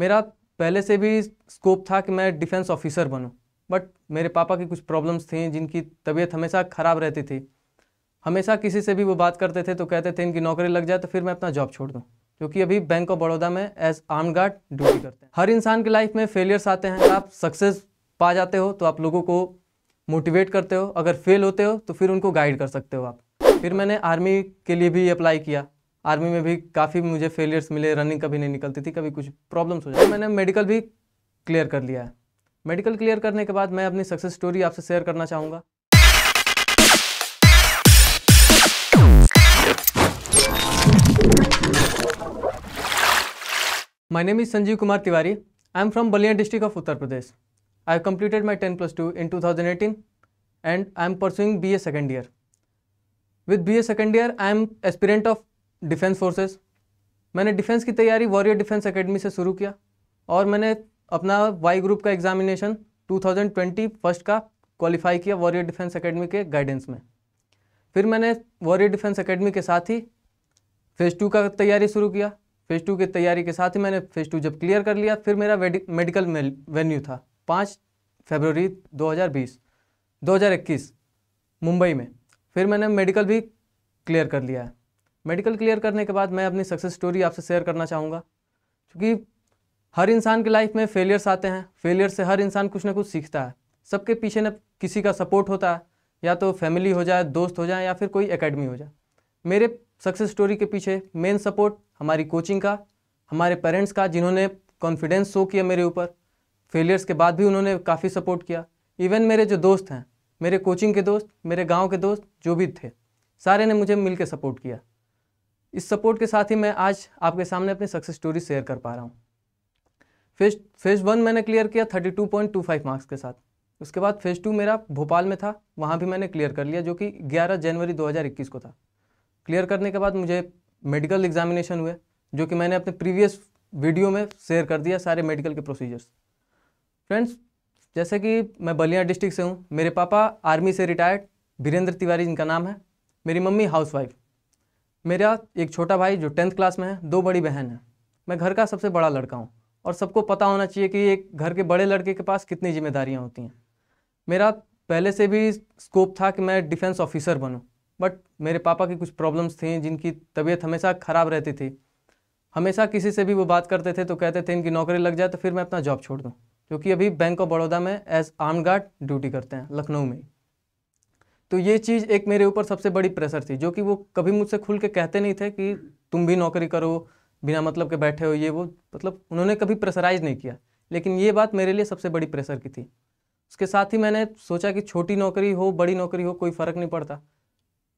मेरा पहले से भी स्कोप था कि मैं डिफेंस ऑफिसर बनूं, बट मेरे पापा की कुछ प्रॉब्लम्स थी जिनकी तबीयत हमेशा ख़राब रहती थी। हमेशा किसी से भी वो बात करते थे तो कहते थे इनकी नौकरी लग जाए तो फिर मैं अपना जॉब छोड़ दूं, क्योंकि अभी बैंक ऑफ बड़ौदा में एज आर्म गार्ड ड्यूटी करते हैं। हर इंसान की लाइफ में फेलियर्स आते हैं। अगर आप सक्सेस पा जाते हो तो आप लोगों को मोटिवेट करते हो, अगर फेल होते हो तो फिर उनको गाइड कर सकते हो आप। फिर मैंने आर्मी के लिए भी अप्लाई किया। आर्मी में भी काफ़ी मुझे फेलियर्स मिले, रनिंग कभी नहीं निकलती थी, कभी कुछ प्रॉब्लम्स हो जाती। मैंने मेडिकल भी क्लियर कर लिया है। मेडिकल क्लियर करने के बाद मैं अपनी सक्सेस स्टोरी आपसे शेयर करना चाहूँगा। My name is Sanjeev Kumar Tiwari. I am from Baliya district of Uttar Pradesh. I have completed my 10+2 in 2018 and I am pursuing BA second year. With BA second year, I am aspirant of Defence Forces. मैंने defence की तैयारी warrior defence academy से शुरू किया और मैंने अपना Y group का एग्जामिनेशन 2020 फर्स्ट का क्वालिफाई किया वॉरियर डिफेंस एकेडमी के गाइडेंस में। फिर मैंने वॉरियर डिफेंस एकेडमी के साथ ही फेज़ 2 का तैयारी शुरू किया। फेज़ 2 की तैयारी के साथ ही मैंने फेज़ 2 जब क्लियर कर लिया, फिर मेरा मेडिकल वेन्यू था 5 फरवरी 2021 मुंबई में। फिर मैंने मेडिकल भी क्लियर कर लिया है। मेडिकल क्लियर करने के बाद मैं अपनी सक्सेस स्टोरी आपसे शेयर करना चाहूँगा, क्योंकि हर इंसान की लाइफ में फेलियर्स आते हैं। फेलियर से हर इंसान कुछ ना कुछ सीखता है। सबके पीछे न किसी का सपोर्ट होता है, या तो फैमिली हो जाए, दोस्त हो जाए, या फिर कोई एकेडमी हो जाए। मेरे सक्सेस स्टोरी के पीछे मेन सपोर्ट हमारी कोचिंग का, हमारे पेरेंट्स का, जिन्होंने कॉन्फिडेंस शो किया मेरे ऊपर। फेलियर्स के बाद भी उन्होंने काफ़ी सपोर्ट किया। इवन मेरे जो दोस्त हैं, मेरे कोचिंग के दोस्त, मेरे गाँव के दोस्त जो भी थे, सारे ने मुझे मिल के सपोर्ट किया। इस सपोर्ट के साथ ही मैं आज आपके सामने अपनी सक्सेस स्टोरी शेयर कर पा रहा हूँ। फेज़ 1 मैंने क्लियर किया 32.25 मार्क्स के साथ। उसके बाद फेज़ 2 मेरा भोपाल में था, वहाँ भी मैंने क्लियर कर लिया, जो कि 11 जनवरी 2021 को था। क्लियर करने के बाद मुझे मेडिकल एग्जामिनेशन हुए, जो कि मैंने अपने प्रीवियस वीडियो में शेयर कर दिया सारे मेडिकल के प्रोसीजर्स। फ्रेंड्स, जैसे कि मैं बलिया डिस्ट्रिक्ट से हूँ। मेरे पापा आर्मी से रिटायर्ड वीरेंद्र तिवारी जिनका नाम है। मेरी मम्मी हाउसवाइफ। मेरा एक छोटा भाई जो 10th क्लास में है, 2 बड़ी बहन है। मैं घर का सबसे बड़ा लड़का हूँ और सबको पता होना चाहिए कि एक घर के बड़े लड़के के पास कितनी जिम्मेदारियाँ होती हैं। मेरा पहले से भी स्कोप था कि मैं डिफेंस ऑफिसर बनूं, बट मेरे पापा की कुछ प्रॉब्लम्स थी जिनकी तबीयत हमेशा ख़राब रहती थी। हमेशा किसी से भी वो बात करते थे तो कहते थे इनकी नौकरी लग जाए तो फिर मैं अपना जॉब छोड़ दूं, क्योंकि अभी बैंक ऑफ बड़ौदा में एज आर्म गार्ड ड्यूटी करते हैं लखनऊ में। तो ये चीज़ एक मेरे ऊपर सबसे बड़ी प्रेशर थी, जो कि वो कभी मुझसे खुल के कहते नहीं थे कि तुम भी नौकरी करो, बिना मतलब के बैठे हो, ये वो, मतलब उन्होंने कभी प्रेशराइज नहीं किया। लेकिन ये बात मेरे लिए सबसे बड़ी प्रेशर की थी। उसके साथ ही मैंने सोचा कि छोटी नौकरी हो, बड़ी नौकरी हो, कोई फ़र्क नहीं पड़ता।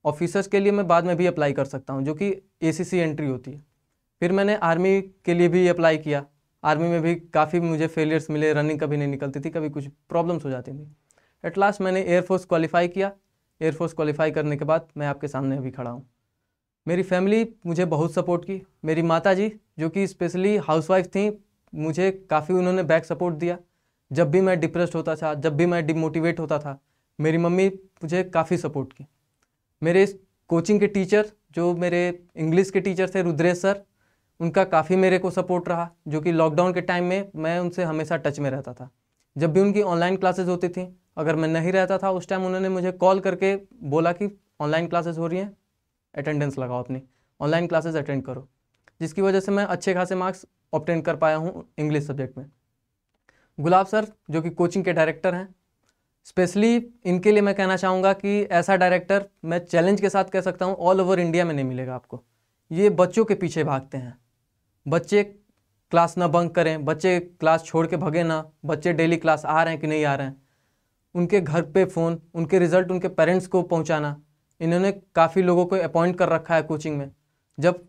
ऑफिसर्स के लिए मैं बाद में भी अप्लाई कर सकता हूँ, जो कि ACC एंट्री होती है। फिर मैंने आर्मी के लिए भी अप्लाई किया। आर्मी में भी काफ़ी मुझे फेलियर्स मिले, रनिंग कभी नहीं निकलती थी, कभी कुछ प्रॉब्लम्स हो जाती थी। एट लास्ट मैंने एयरफोर्स क्वालिफाई किया। एयरफोर्स क्वालिफाई करने के बाद मैं आपके सामने अभी खड़ा हूँ। मेरी फैमिली मुझे बहुत सपोर्ट की। मेरी माता जी, जो कि स्पेशली हाउसवाइफ थी, मुझे काफ़ी उन्होंने बैक सपोर्ट दिया। जब भी मैं डिप्रेस्ड होता था, जब भी मैं डिमोटिवेट होता था, मेरी मम्मी मुझे काफ़ी सपोर्ट की। मेरे कोचिंग के टीचर, जो मेरे इंग्लिश के टीचर थे रुद्रेश सर, उनका काफ़ी मेरे को सपोर्ट रहा, जो कि लॉकडाउन के टाइम में मैं उनसे हमेशा टच में रहता था। जब भी उनकी ऑनलाइन क्लासेस होती थी, अगर मैं नहीं रहता था उस टाइम, उन्होंने मुझे कॉल करके बोला कि ऑनलाइन क्लासेस हो रही हैं, अटेंडेंस लगाओ, अपनी ऑनलाइन क्लासेस अटेंड करो, जिसकी वजह से मैं अच्छे खासे मार्क्स ऑब्टेन कर पाया हूँ इंग्लिश सब्जेक्ट में। गुलाब सर, जो कि कोचिंग के डायरेक्टर हैं, स्पेशली इनके लिए मैं कहना चाहूँगा कि ऐसा डायरेक्टर मैं चैलेंज के साथ कह सकता हूँ ऑल ओवर इंडिया में नहीं मिलेगा आपको। ये बच्चों के पीछे भागते हैं। बच्चे क्लास ना बंक करें, बच्चे क्लास छोड़ के भगे ना, बच्चे डेली क्लास आ रहे हैं कि नहीं आ रहे हैं, उनके घर पे फ़ोन, उनके रिज़ल्ट उनके पेरेंट्स को पहुँचाना। इन्होंने काफ़ी लोगों को अपॉइंट कर रखा है कोचिंग में। जब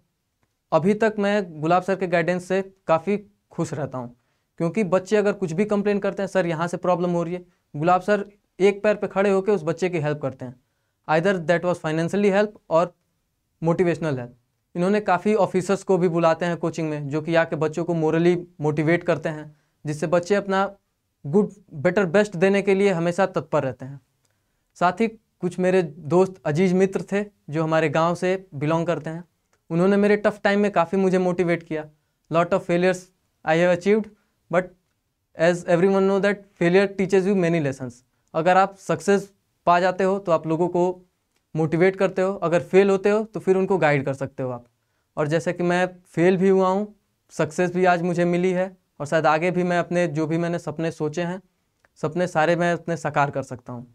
अभी तक मैं गुलाब सर के गाइडेंस से काफ़ी खुश रहता हूँ, क्योंकि बच्चे अगर कुछ भी कंप्लेन करते हैं, सर यहाँ से प्रॉब्लम हो रही है, गुलाब सर एक पैर पे खड़े होकर उस बच्चे की हेल्प करते हैं। Either that was financially help और मोटिवेशनल हेल्प। इन्होंने काफ़ी ऑफिसर्स को भी बुलाते हैं कोचिंग में, जो कि आके बच्चों को मोरली मोटिवेट करते हैं, जिससे बच्चे अपना गुड बेटर बेस्ट देने के लिए हमेशा तत्पर रहते हैं। साथ ही कुछ मेरे दोस्त अजीज़ मित्र थे जो हमारे गाँव से बिलोंग करते हैं। उन्होंने मेरे टफ़ टाइम में काफ़ी मुझे मोटिवेट किया। Lot of failures I have achieved, but as everyone know that failure teaches you many lessons. अगर आप सक्सेस पा जाते हो तो आप लोगों को मोटिवेट करते हो, अगर फेल होते हो तो फिर उनको गाइड कर सकते हो आप। और जैसे कि मैं फेल भी हुआ हूँ, सक्सेस भी आज मुझे मिली है, और शायद आगे भी मैं अपने जो भी मैंने सपने सोचे हैं, सपने सारे मैं अपने साकार कर सकता हूँ।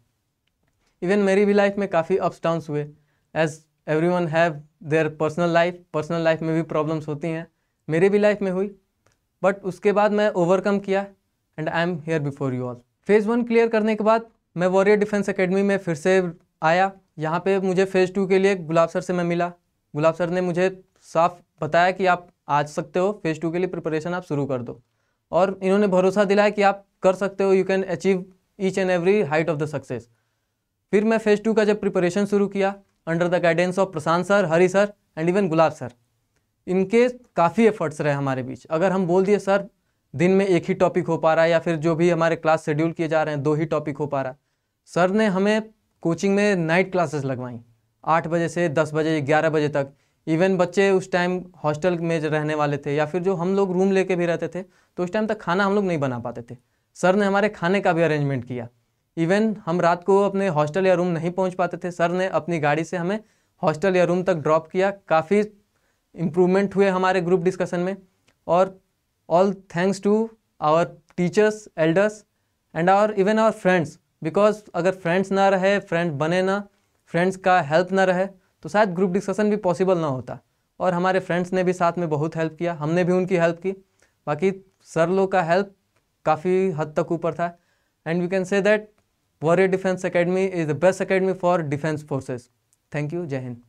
इवन मेरी भी लाइफ में काफ़ी अप्स डाउन्स हुए, as everyone have their personal life में भी प्रॉब्लम्स होती हैं, मेरी भी लाइफ में हुई, बट उसके बाद मैं ओवरकम किया and I am here before you all. Phase 1 clear करने के बाद मैं वॉरियर डिफेंस एकेडमी में फिर से आया। यहाँ पे मुझे फेज़ 2 के लिए गुलाब सर से मैं मिला। गुलाब सर ने मुझे साफ बताया कि आप आ सकते हो, फेज़ 2 के लिए प्रिपरेशन आप शुरू कर दो, और इन्होंने भरोसा दिलाया कि आप कर सकते हो, you can achieve each and every height of the success. फिर मैं फेज़ 2 का जब प्रिपरेशन शुरू किया under the guidance of Prashant sir, Hari sir and even gulab sir, इनके काफ़ी एफर्ट्स रहे हमारे बीच। अगर हम बोल दिए सर दिन में एक ही टॉपिक हो पा रहा है, या फिर जो भी हमारे क्लास शेड्यूल किए जा रहे हैं 2 ही टॉपिक हो पा रहा है, सर ने हमें कोचिंग में नाइट क्लासेस लगवाई 8 बजे से 10 बजे 11 बजे तक। इवन बच्चे उस टाइम हॉस्टल में रहने वाले थे, या फिर जो हम लोग रूम लेके भी रहते थे, तो उस टाइम तक खाना हम लोग नहीं बना पाते थे, सर ने हमारे खाने का भी अरेंजमेंट किया। इवन हम रात को अपने हॉस्टल या रूम नहीं पहुंच पाते थे, सर ने अपनी गाड़ी से हमें हॉस्टल या रूम तक ड्रॉप किया। काफ़ी इम्प्रूवमेंट हुए हमारे ग्रुप डिस्कशन में, और all thanks to our teachers, elders and even our friends, because अगर फ्रेंड्स ना रहे, फ्रेंड्स बने ना, फ्रेंड्स का हेल्प ना रहे, तो शायद ग्रुप डिस्कशन भी पॉसिबल ना होता। और हमारे फ्रेंड्स ने भी साथ में बहुत हेल्प किया, हमने भी उनकी हेल्प की। बाकी सर लोग का हेल्प काफ़ी हद तक ऊपर था, and we can say that warrior defence academy is the best academy for defence forces. Thank you, जय हिंद।